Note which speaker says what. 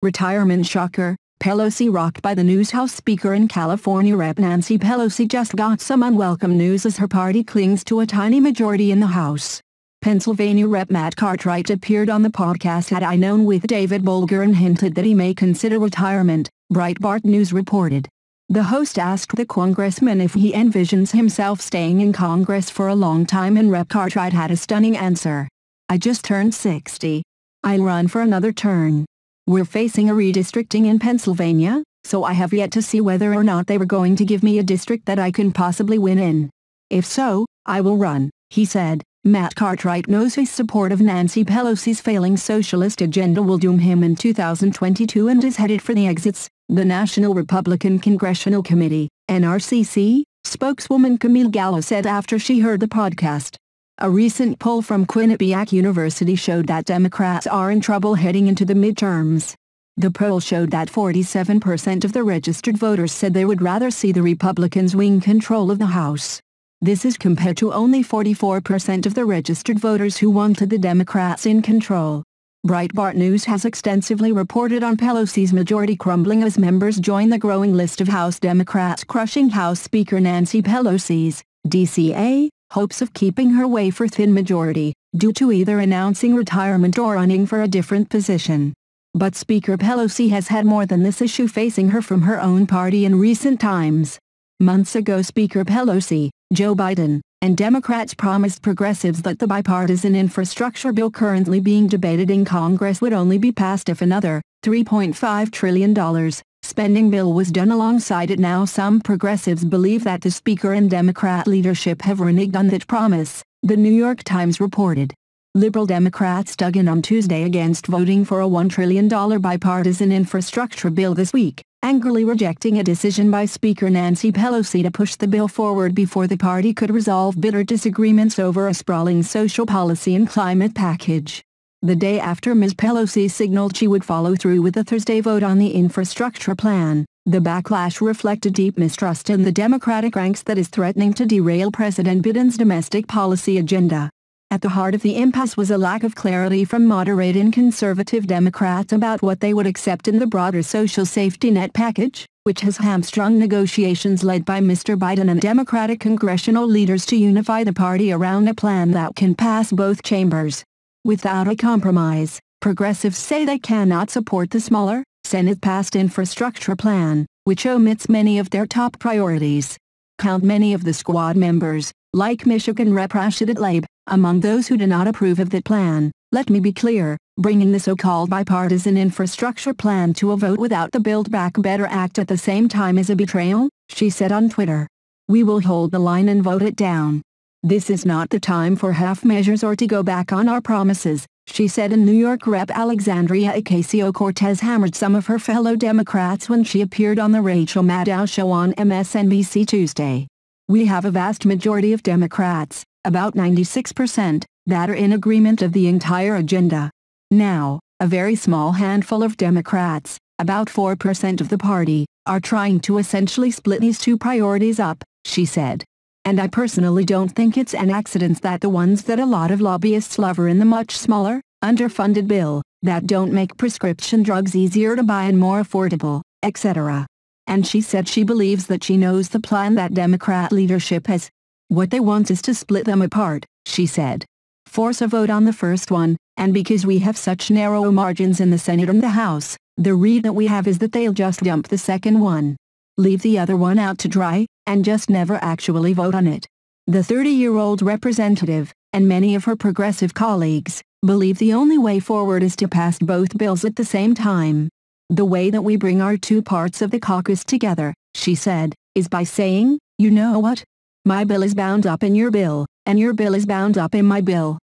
Speaker 1: Retirement shocker, Pelosi rocked by the news. House Speaker and California Rep Nancy Pelosi just got some unwelcome news as her party clings to a tiny majority in the House. Pennsylvania Rep Matt Cartwright appeared on the podcast Had I Known with David Bolger and hinted that he may consider retirement, Breitbart News reported. The host asked the congressman if he envisions himself staying in Congress for a long time, and Rep Cartwright had a stunning answer. "I just turned 60. I'll run for another turn. We're facing a redistricting in Pennsylvania, so I have yet to see whether or not they were going to give me a district that I can possibly win in. If so, I will run," he said. Matt Cartwright knows his support of Nancy Pelosi's failing socialist agenda will doom him in 2022 and is headed for the exits, the National Republican Congressional Committee, NRCC, spokeswoman Camille Gallo said after she heard the podcast. A recent poll from Quinnipiac University showed that Democrats are in trouble heading into the midterms. The poll showed that 47% of the registered voters said they would rather see the Republicans win control of the House. This is compared to only 44% of the registered voters who wanted the Democrats in control. Breitbart News has extensively reported on Pelosi's majority crumbling as members join the growing list of House Democrats crushing House Speaker Nancy Pelosi's, DCA, hopes of keeping her wafer-thin majority, due to either announcing retirement or running for a different position. But Speaker Pelosi has had more than this issue facing her from her own party in recent times. Months ago, Speaker Pelosi, Joe Biden, and Democrats promised progressives that the bipartisan infrastructure bill currently being debated in Congress would only be passed if another $3.5 trillion spending bill was done alongside it. Now some progressives believe that the Speaker and Democrat leadership have reneged on that promise, the New York Times reported. Liberal Democrats dug in on Tuesday against voting for a $1 trillion bipartisan infrastructure bill this week, angrily rejecting a decision by Speaker Nancy Pelosi to push the bill forward before the party could resolve bitter disagreements over a sprawling social policy and climate package. The day after Ms. Pelosi signaled she would follow through with the Thursday vote on the infrastructure plan, the backlash reflected deep mistrust in the Democratic ranks that is threatening to derail President Biden's domestic policy agenda. At the heart of the impasse was a lack of clarity from moderate and conservative Democrats about what they would accept in the broader social safety net package, which has hamstrung negotiations led by Mr. Biden and Democratic congressional leaders to unify the party around a plan that can pass both chambers. Without a compromise, progressives say they cannot support the smaller, Senate-passed infrastructure plan, which omits many of their top priorities. Count many of the squad members, like Michigan Rep Rashida Tlaib, among those who do not approve of that plan. Let me be clear, bringing the so-called bipartisan infrastructure plan to a vote without the Build Back Better Act at the same time is a betrayal, she said on Twitter. We will hold the line and vote it down. This is not the time for half measures or to go back on our promises, she said. In New York, Rep Alexandria Ocasio-Cortez hammered some of her fellow Democrats when she appeared on the Rachel Maddow show on MSNBC Tuesday. We have a vast majority of Democrats, about 96%, that are in agreement of the entire agenda. Now, a very small handful of Democrats, about 4% of the party, are trying to essentially split these two priorities up, she said. And I personally don't think it's an accident that the ones that a lot of lobbyists love are in the much smaller, underfunded bill, that don't make prescription drugs easier to buy and more affordable, etc. And she said she believes that she knows the plan that Democrat leadership has. What they want is to split them apart, she said. Force a vote on the first one, and because we have such narrow margins in the Senate and the House, the read that we have is that they'll just dump the second one. Leave the other one out to dry, and just never actually vote on it. The 30-year-old representative, and many of her progressive colleagues, believe the only way forward is to pass both bills at the same time. The way that we bring our two parts of the caucus together, she said, is by saying, you know what? My bill is bound up in your bill, and your bill is bound up in my bill.